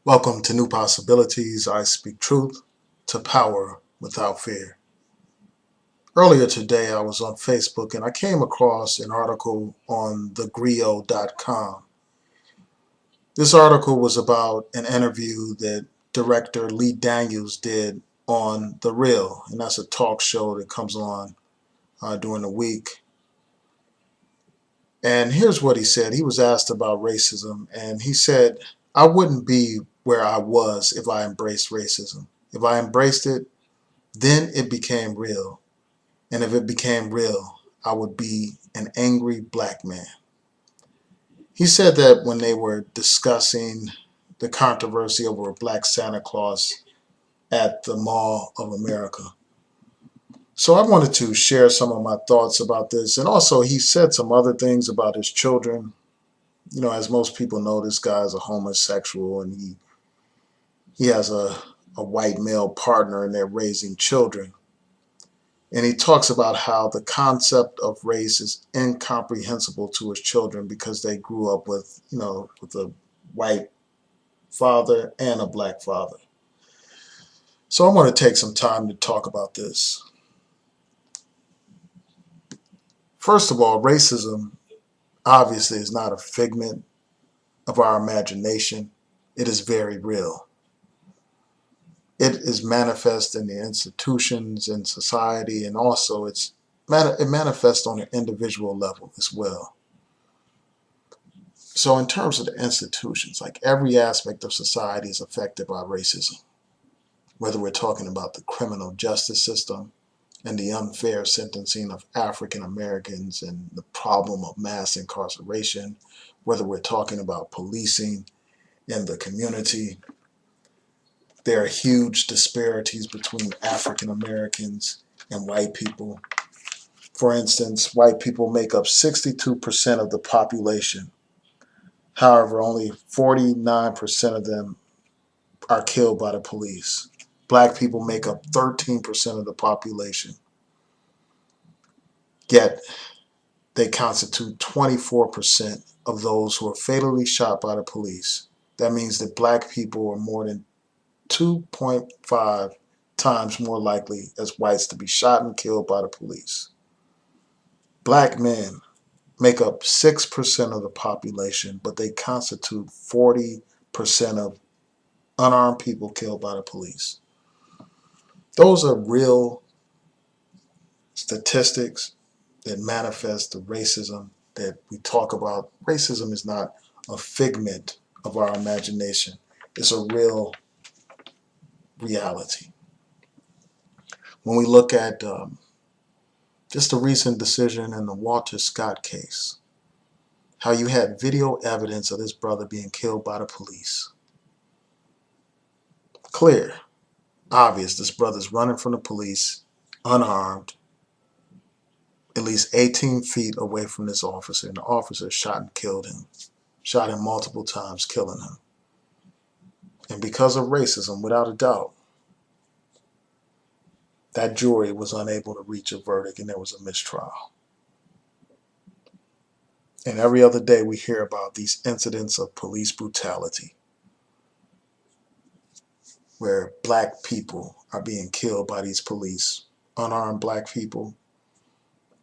Welcome to New Possibilities. I speak truth to power without fear. Earlier today, I was on Facebook and I came across an article on thegrio.com. This article was about an interview that director Lee Daniels did on The Real, and that's a talk show that comes on during the week. And here's what he said. He was asked about racism, and he said, I wouldn't be where I was if I embraced racism. If I embraced it, then it became real. And if it became real, I would be an angry black man. He said that when they were discussing the controversy over a black Santa Claus at the Mall of America. So I wanted to share some of my thoughts about this. And also, he said some other things about his children. You know, as most people know, this guy is a homosexual and he has a white male partner and they're raising children. And he talks about how the concept of race is incomprehensible to his children because they grew up with, with a white father and a black father. So I want to take some time to talk about this. First of all, racism obviously is not a figment of our imagination. It is very real. It is manifest in the institutions in society, and also it manifests on an individual level as well. So in terms of the institutions, like every aspect of society is affected by racism, whether we're talking about the criminal justice system and the unfair sentencing of African Americans and the problem of mass incarceration, whether we're talking about policing in the community. There are huge disparities between African Americans and white people. For instance, white people make up 62% of the population. However, only 49% of them are killed by the police. Black people make up 13% of the population, yet they constitute 24% of those who are fatally shot by the police. That means that black people are more than 2.5 times more likely as whites to be shot and killed by the police. Black men make up 6% of the population, but they constitute 40% of unarmed people killed by the police. Those are real statistics that manifest the racism that we talk about. Racism is not a figment of our imagination. It's a real reality. When we look at just a recent decision in the Walter Scott case, how you had video evidence of this brother being killed by the police. Clear, obvious, this brother's running from the police, unarmed, at least 18 feet away from this officer, and the officer shot and killed him. Shot him multiple times, killing him. And because of racism, without a doubt, that jury was unable to reach a verdict and there was a mistrial. And every other day we hear about these incidents of police brutality where black people are being killed by these police, unarmed black people,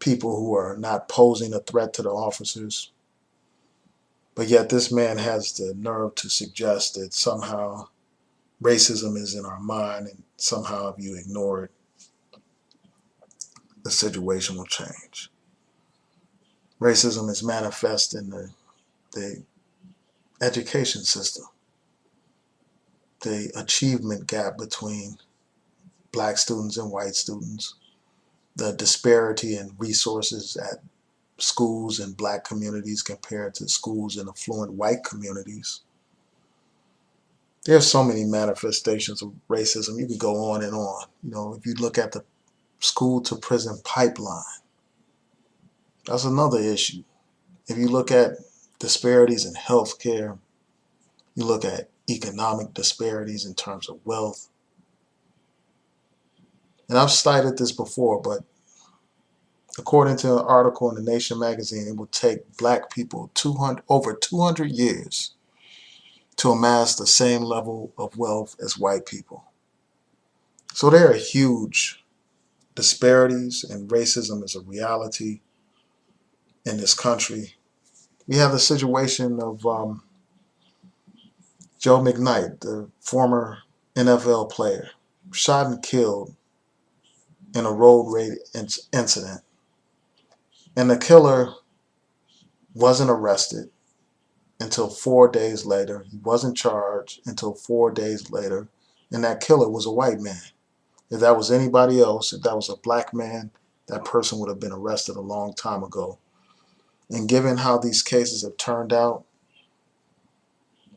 people who are not posing a threat to the officers. But yet this man has the nerve to suggest that somehow racism is in our mind and somehow if you ignore it, the situation will change. Racism is manifest in the education system, the achievement gap between black students and white students, the disparity in resources at schools in black communities compared to schools in affluent white communities. There are so many manifestations of racism. You could go on and on. You know, if you look at the school to prison pipeline, that's another issue. If you look at disparities in healthcare, you look at economic disparities in terms of wealth. And I've cited this before, but according to an article in the Nation magazine, it will take black people over 200 years to amass the same level of wealth as white people. So there are huge disparities, and racism is a reality in this country. We have the situation of Joe McKnight, the former NFL player, shot and killed in a road rage incident. And the killer wasn't arrested until 4 days later. He wasn't charged until 4 days later. And that killer was a white man. If that was anybody else, if that was a black man, that person would have been arrested a long time ago. And given how these cases have turned out,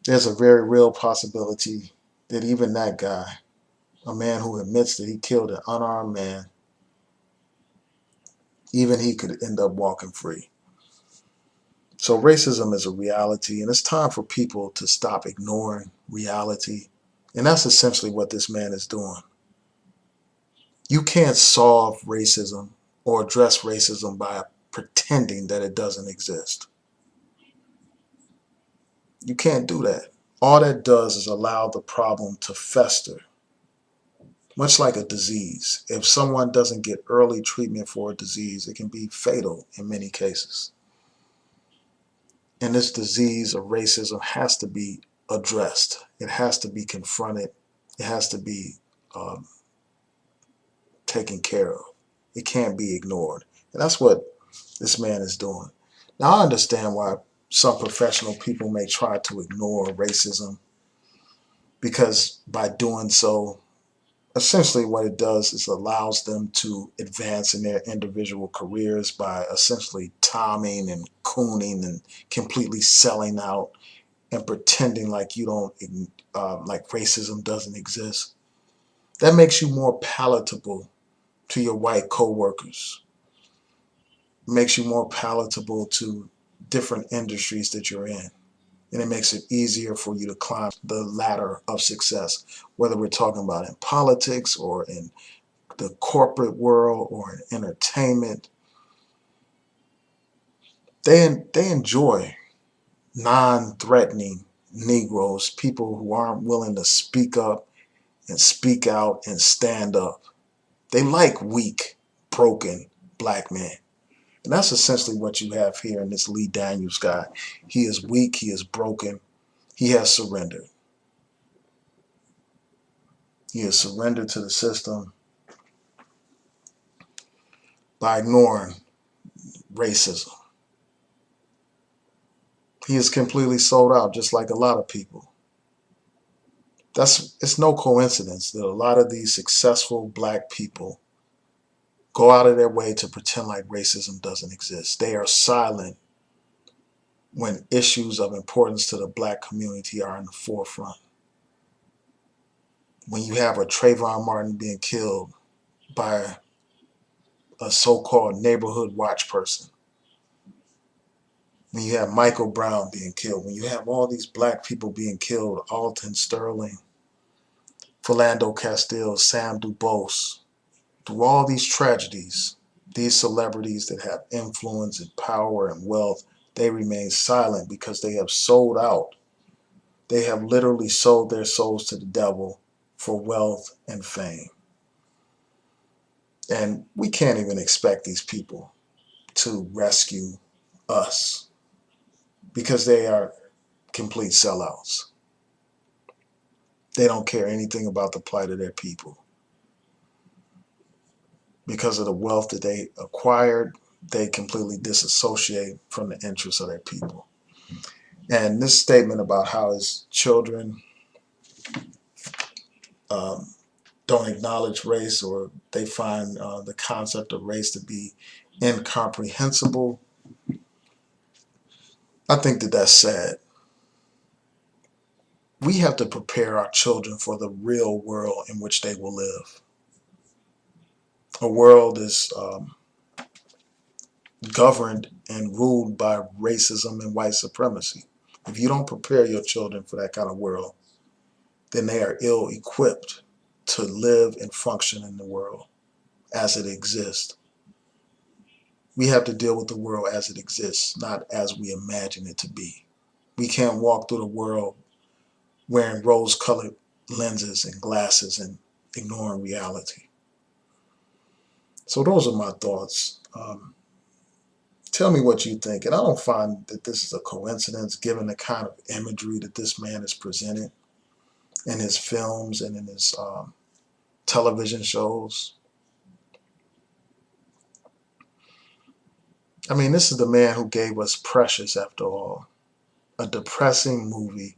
there's a very real possibility that even that guy, a man who admits that he killed an unarmed man, even he could end up walking free. So racism is a reality, and it's time for people to stop ignoring reality. And that's essentially what this man is doing. You can't solve racism or address racism by pretending that it doesn't exist. You can't do that. All that does is allow the problem to fester, much like a disease. If someone doesn't get early treatment for a disease, it can be fatal in many cases. And this disease of racism has to be addressed. It has to be confronted. It has to be um, taken care of. It can't be ignored. And that's what this man is doing. Now, I understand why some professional people may try to ignore racism, because by doing so, essentially what it does is allows them to advance in their individual careers by essentially timing and cooning and completely selling out and pretending like you don't, like racism doesn't exist. That makes you more palatable to your white coworkers. It makes you more palatable to different industries that you're in. And it makes it easier for you to climb the ladder of success, whether we're talking about in politics or in the corporate world or in entertainment. They enjoy non-threatening Negroes, people who aren't willing to speak up and speak out and stand up. They like weak, broken black men. And that's essentially what you have here in this Lee Daniels guy. He is weak, he is broken, he has surrendered. He has surrendered to the system by ignoring racism. He is completely sold out, just like a lot of people. It's no coincidence that a lot of these successful black people go out of their way to pretend like racism doesn't exist. They are silent when issues of importance to the black community are in the forefront. When you have a Trayvon Martin being killed by a so-called neighborhood watch person, when you have Michael Brown being killed, when you have all these black people being killed, Alton Sterling, Philando Castile, Sam Dubose, through all these tragedies, these celebrities that have influence and power and wealth, they remain silent because they have sold out. They have literally sold their souls to the devil for wealth and fame. And we can't even expect these people to rescue us because they are complete sellouts. They don't care anything about the plight of their people. Because of the wealth that they acquired, they completely disassociate from the interests of their people. And this statement about how his children um, don't acknowledge race, or they find the concept of race to be incomprehensible, I think that that's sad. We have to prepare our children for the real world in which they will live. A world is governed and ruled by racism and white supremacy. If you don't prepare your children for that kind of world, then they are ill equipped to live and function in the world as it exists. We have to deal with the world as it exists, not as we imagine it to be. We can't walk through the world wearing rose-colored lenses and glasses and ignoring reality. So those are my thoughts. Tell me what you think. And I don't find that this is a coincidence given the kind of imagery that this man has presented in his films and in his television shows. I mean, this is the man who gave us Precious, after all, a depressing movie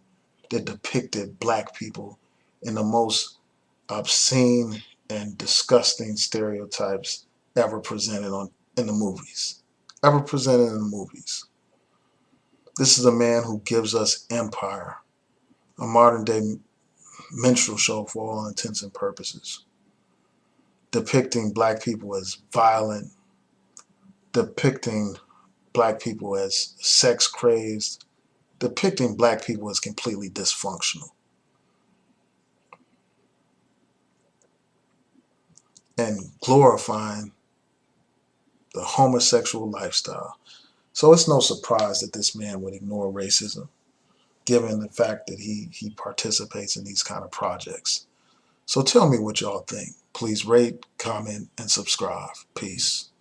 that depicted black people in the most obscene and disgusting stereotypes ever presented in the movies. Ever presented in the movies. This is a man who gives us Empire, a modern day minstrel show for all intents and purposes, depicting black people as violent, depicting black people as sex crazed, depicting black people as completely dysfunctional, and glorifying the homosexual lifestyle. So it's no surprise that this man would ignore racism, given the fact that he participates in these kind of projects. So tell me what y'all think. Please rate, comment, and subscribe. Peace.